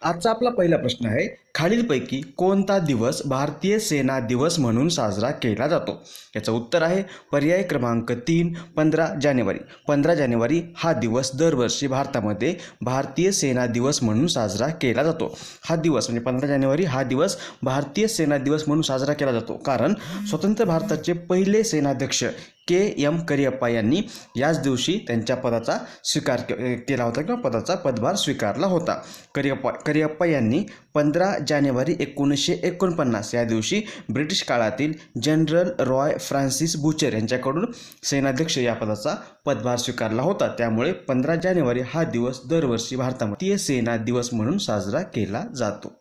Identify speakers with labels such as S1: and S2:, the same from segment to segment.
S1: आजचा आपला पहिला प्रश्न आहे, खालीलपैकी कोणता दिवस भारतीय सेना दिवस म्हणून साजरा केला जातो? याचं उत्तर आहे पर्याय क्रमांक 3, 15 जानेवारी. 15 जानेवारी हा दिवस दरवर्षी भारतामध्ये भारतीय सेना दिवस म्हणून साजरा केला जातो. हा दिवस म्हणजे 15 जानेवारी हा दिवस भारतीय सेना दिवस म्हणून साजरा केला जातो, कारण स्वतंत्र भारताचे पहिले सेनाध्यक्ष KM करियप्पा यांनी याच दिवशी त्यांच्या पदाचा स्वीकार केला होता किंवा पदाचा पदभार स्वीकारला होता. करियप्पा यांनी 15 जानेवारी 1949 या दिवशी ब्रिटिश काळातील जनरल रॉय फ्रान्सिस बुचर यांच्याकडून सेनाध्यक्ष या पदाचा पदभार स्वीकारला होता. त्यामुळे 15 जानेवारी हा दिवस दरवर्षी भारतामध्ये सेना दिवस म्हणून साजरा केला जातो.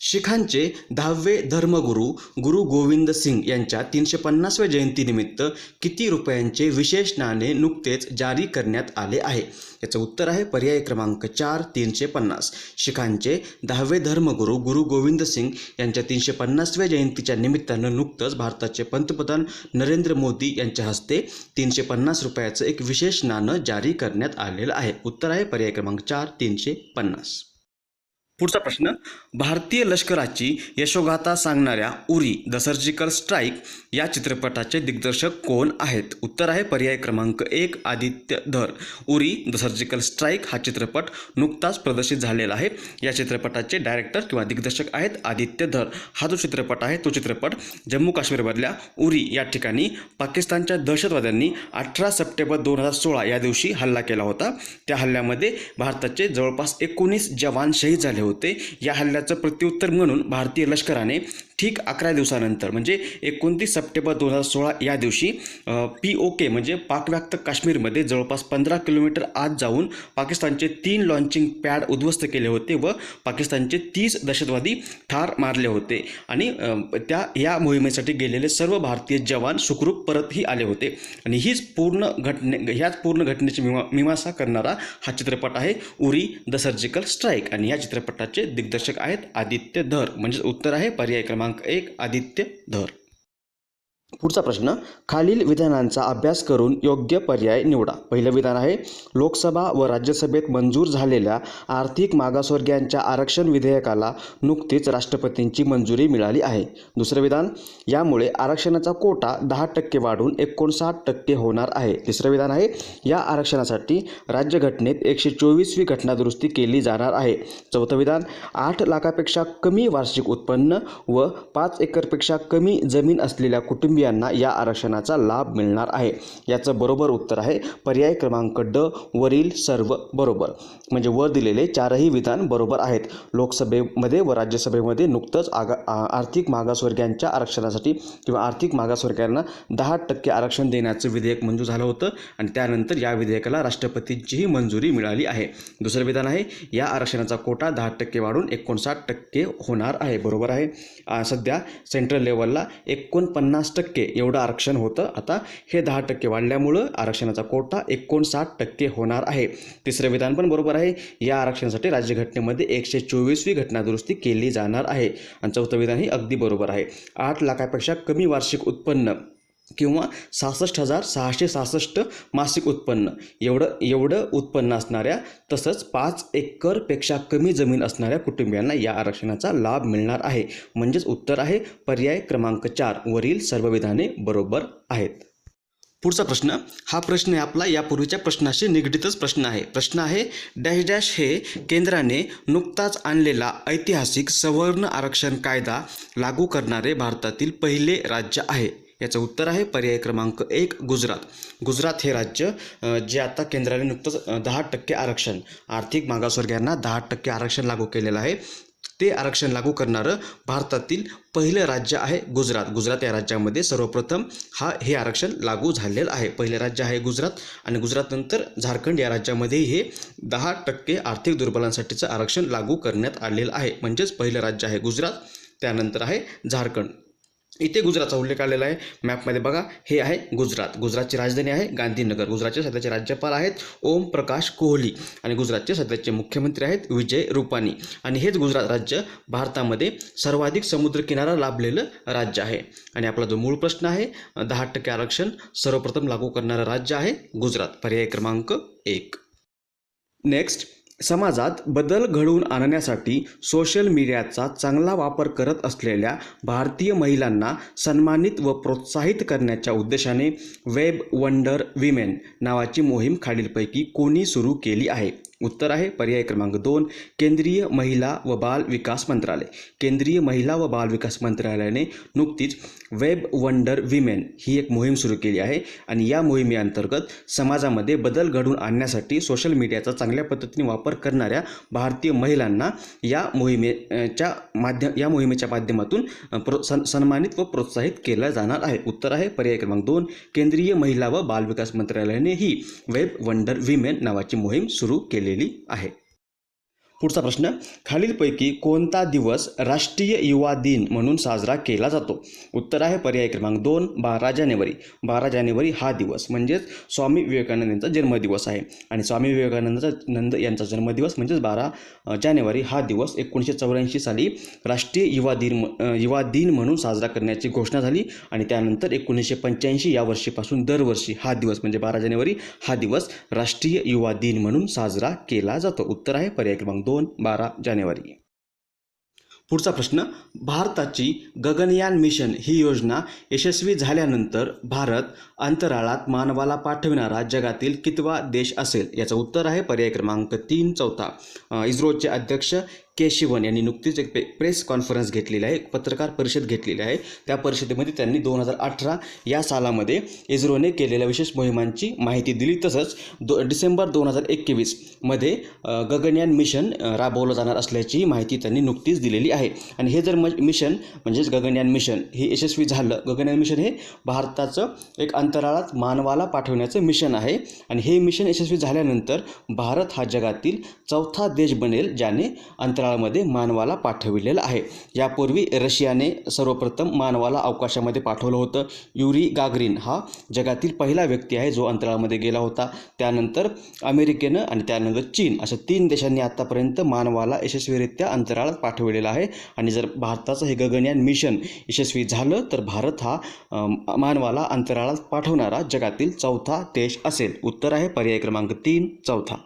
S1: शीखांचे 10वे धर्मगुरू गुरु गोविंद सिंग यांच्या 350व्या जयंतीनिमित्त किती रुपयांचे विशेष नाणे नुकतेच जारी करण्यात आले आहे? याचं उत्तर आहे पर्याय क्रमांक 4, 350. शीखांचे 10वे धर्मगुरू गुरु गोविंद सिंग यांच्या 350व्या जयंतीच्या निमित्तानं नुकतंच भारताचे पंतप्रधान नरेंद्र मोदी यांच्या हस्ते 350 रुपयाचं एक विशेष नाणं जारी करण्यात आलेलं आहे. उत्तर आहे पर्याय क्रमांक 4, 350. पुढचा प्रश्न, भारतीय लष्कराची यशोगाथा सांगणाऱ्या उरी द सर्जिकल स्ट्राईक या चित्रपटाचे दिग्दर्शक कोण आहेत? उत्तर आहे पर्याय क्रमांक 1, आदित्य धर. उरी द सर्जिकल स्ट्राईक हा चित्रपट नुकताच प्रदर्शित झालेला आहे. या चित्रपटाचे डायरेक्टर किंवा दिग्दर्शक आहेत आदित्य धर. हा जो चित्रपट आहे तो चित्रपट जम्मू काश्मीरमधल्या उरी या ठिकाणी पाकिस्तानच्या दहशतवाद्यांनी 18 सप्टेंबर 2016 या दिवशी हल्ला केला होता. त्या हल्ल्यामध्ये भारताचे जवळपास 19 जवान शहीद झाले होते. या हल्ल्याचं प्रत्युत्तर म्हणून भारतीय लष्कराने ठीक 11 दिवसानंतर म्हणजे 29 सप्टेंबर 2016 या दिवशी POK म्हणजे पाकव्याप्त काश्मीरमध्ये जवळपास 15 किलोमीटर आत जाऊन पाकिस्तानचे 3 लॉन्चिंग पॅड उद्ध्वस्त केले होते व पाकिस्तानचे 30 दहशतवादी ठार मारले होते. आणि या मोहिमेसाठी गेलेले सर्व भारतीय जवान सुखरूप परतही आले होते. आणि ह्याच पूर्ण घटनेची मीमांसा करणारा हा चित्रपट आहे उरी द सर्जिकल स्ट्राईक. आणि या चित्रपटाचे दिग्दर्शक आहेत आदित्य धर. म्हणजे उत्तर आहे पर्याय क्रमांक 1, आदित्य धर. पुढचा प्रश्न, खालील विधानांचा अभ्यास करून योग्य पर्याय निवडा. पहिलं विधान आहे, लोकसभा व राज्यसभेत मंजूर झालेल्या आर्थिक मागासवर्गीयांच्या आरक्षण विधेयकाला नुकतीच राष्ट्रपतींची मंजुरी मिळाली आहे. दुसरं विधान, यामुळे आरक्षणाचा कोटा 10% वाढून 59% होणार आहे. तिसरं विधान आहे, या आरक्षणासाठी राज्यघटनेत 124वी घटनादुरुस्ती केली जाणार आहे. चौथं विधान, 8 लाखापेक्षा कमी वार्षिक उत्पन्न व 5 एकरपेक्षा कमी जमीन असलेल्या कुटुंबियांना या आरक्षणाचा लाभ मिळणार आहे. याचं बरोबर उत्तर आहे पर्याय क्रमांक ड, वरील सर्व बरोबर. म्हणजे वर दिलेले 4ही विधान बरोबर आहेत. लोकसभेमध्ये व राज्यसभेमध्ये नुकतंच आर्थिक मागासवर्गीयांच्या आरक्षणासाठी किंवा आर्थिक मागासवर्गीयांना 10% आरक्षण देण्याचं विधेयक मंजूर झालं होतं आणि त्यानंतर या विधेयकाला राष्ट्रपतींचीही मंजुरी मिळाली आहे. दुसरं विधान आहे, या आरक्षणाचा कोटा 10% वाढून 59% होणार आहे. बरोबर आहे. सध्या सेंट्रल लेवलला 49% एवढं आरक्षण होतं. आता हे 10% वाढल्यामुळं आरक्षणाचा कोटा 59% होणार आहे. तिसरं विधान पण बरोबर आहे. या आरक्षणासाठी राज्यघटनेमध्ये 124वी घटनादुरुस्ती केली जाणार आहे. आणि चौथं विधान ही अगदी बरोबर आहे. 8 लाखापेक्षा कमी वार्षिक उत्पन्न किंवा 66,666 मासिक उत्पन्न एवढं उत्पन्न असणाऱ्या तसंच 5 एकरपेक्षा कमी जमीन असणाऱ्या कुटुंबियांना या आरक्षणाचा लाभ मिळणार आहे. म्हणजेच उत्तर आहे पर्याय क्रमांक 4, वरील सर्व विधाने बरोबर आहेत. पुढचा प्रश्न, हा प्रश्न आहे आपला यापूर्वीच्या प्रश्नाशी निगडीतच प्रश्न आहे. प्रश्न आहे, डॅश डॅश हे केंद्राने नुकताच आणलेला ऐतिहासिक सवर्ण आरक्षण कायदा लागू करणारे भारतातील पहिले राज्य आहे. याचं उत्तर आहे पर्याय क्रमांक 1, गुजरात. गुजरात हे राज्य जे आता केंद्राने नुकतंच 10% आरक्षण आर्थिक मागासवर्गीयांना 10% आरक्षण लागू केलेलं आहे. ते आरक्षण लागू करणारं भारतातील पहिलं राज्य आहे गुजरात. गुजरात या राज्यामध्ये सर्वप्रथम हे आरक्षण लागू झालेलं आहे. पहिलं राज्य आहे गुजरात आणि गुजरातनंतर झारखंड या राज्यामध्ये हे 10% आर्थिक दुर्बलांसाठीचं आरक्षण लागू करण्यात आलेलं आहे. म्हणजेच पहिलं राज्य आहे गुजरात, त्यानंतर आहे झारखंड. इथे गुजरातचा उल्लेख आलेला आहे मॅपमध्ये बघा. हे आहे गुजरात. गुजरातची राजधानी आहे गांधीनगर. गुजरातचे सध्याचे राज्यपाल आहेत ओम प्रकाश कोहली आणि गुजरातचे सध्याचे मुख्यमंत्री आहेत विजय रुपानी. आणि हेच गुजरात राज्य भारतामध्ये सर्वाधिक समुद्रकिनारा लाभलेलं राज्य आहे. आणि आपला जो मूळ प्रश्न आहे 10% आरक्षण सर्वप्रथम लागू करणारं राज्य आहे गुजरात. पर्याय क्रमांक 1. नेक्स्ट, समाजात बदल घडवून आणण्यासाठी सोशल मीडियाचा चांगला वापर करत असलेल्या भारतीय महिलांना सन्मानित व प्रोत्साहित करण्याच्या उद्देशाने वेब वंडर विमेन नावाची मोहीम खालीलपैकी कोणी सुरू केली आहे? उत्तर आहे पर्याय क्रमांक 2, केंद्रीय महिला व बाल विकास मंत्रालय. केंद्रीय महिला व बाल विकास मंत्रालयाने नुकतीच वेब वंडर विमेन ही एक मोहीम सुरू केली आहे आणि या मोहिमेअंतर्गत समाजामध्ये बदल घडवून आणण्यासाठी सोशल मीडियाचा चांगल्या पद्धतीने वापर करणाऱ्या भारतीय महिलांना या मोहिमेच्या माध्यमातून सन्मानित व प्रोत्साहित केलं जाणार आहे. उत्तर आहे पर्याय क्रमांक 2, केंद्रीय महिला व बाल विकास मंत्रालयाने ही वेब वंडर विमेन नावाची मोहीम सुरू केलेली आहे. पुढचा प्रश्न, खालीलपैकी कोणता दिवस राष्ट्रीय युवा दिन म्हणून साजरा केला जातो? उत्तर आहे पर्याय क्रमांक 2, 12 जानेवारी. 12 जानेवारी हा दिवस म्हणजेच स्वामी विवेकानंद यांचा जन्मदिवस आहे आणि स्वामी विवेकानंद यांचा जन्मदिवस म्हणजेच 12 जानेवारी हा दिवस 1984 साली राष्ट्रीय युवा दिन म्हणून साजरा करण्याची घोषणा झाली आणि त्यानंतर 1985 या वर्षीपासून दरवर्षी हा दिवस म्हणजे 12 जानेवारी हा दिवस राष्ट्रीय युवा दिन म्हणून साजरा केला जातो. उत्तर आहे पर्याय क्रमांक 2, 12 जानेवारी. पुढचा प्रश्न, भारताची गगनयान मिशन ही योजना यशस्वी झाल्यानंतर भारत अंतराळात मानवाला पाठविणारा जगातील कितवा देश असेल? याचं उत्तर आहे पर्याय क्रमांक 3, चौथा. इस्रोचे अध्यक्ष के शिवन यांनी नुकतीच एक प्रेस कॉन्फरन्स घेतलेली आहे, एक पत्रकार परिषद घेतलेली आहे. त्या परिषदेमध्ये त्यांनी 2018 या सालामध्ये इस्रोने केलेल्या विशेष मोहिमांची माहिती दिली. तसंच डिसेंबर 2021 मध्ये गगनयान मिशन राबवलं जाणार असल्याची माहिती त्यांनी नुकतीच दिलेली आहे. आणि हे जर मिशन म्हणजेच गगनयान मिशन हे यशस्वी झालं, गगनयान मिशन हे भारताचं एक अंतराळात मानवाला पाठवण्याचं मिशन आहे आणि हे मिशन यशस्वी झाल्यानंतर भारत हा जगातील चौथा देश बनेल ज्याने अंतराळामध्ये मानवाला पाठविलेलं आहे. यापूर्वी रशियाने सर्वप्रथम मानवाला अवकाशामध्ये पाठवलं होतं. युरी गागरिन हा जगातील पहिला व्यक्ती आहे जो अंतराळामध्ये गेला होता. त्यानंतर अमेरिकेनं आणि त्यानंतर चीन अशा 3 देशांनी आतापर्यंत मानवाला यशस्वीरित्या अंतराळात पाठवलेलं आहे. आणि जर भारताचं हे गगनयान मिशन यशस्वी झालं तर भारत हा मानवाला अंतराळात पाठवणारा जगातील चौथा देश असेल. उत्तर आहे पर्याय क्रमांक 3, चौथा.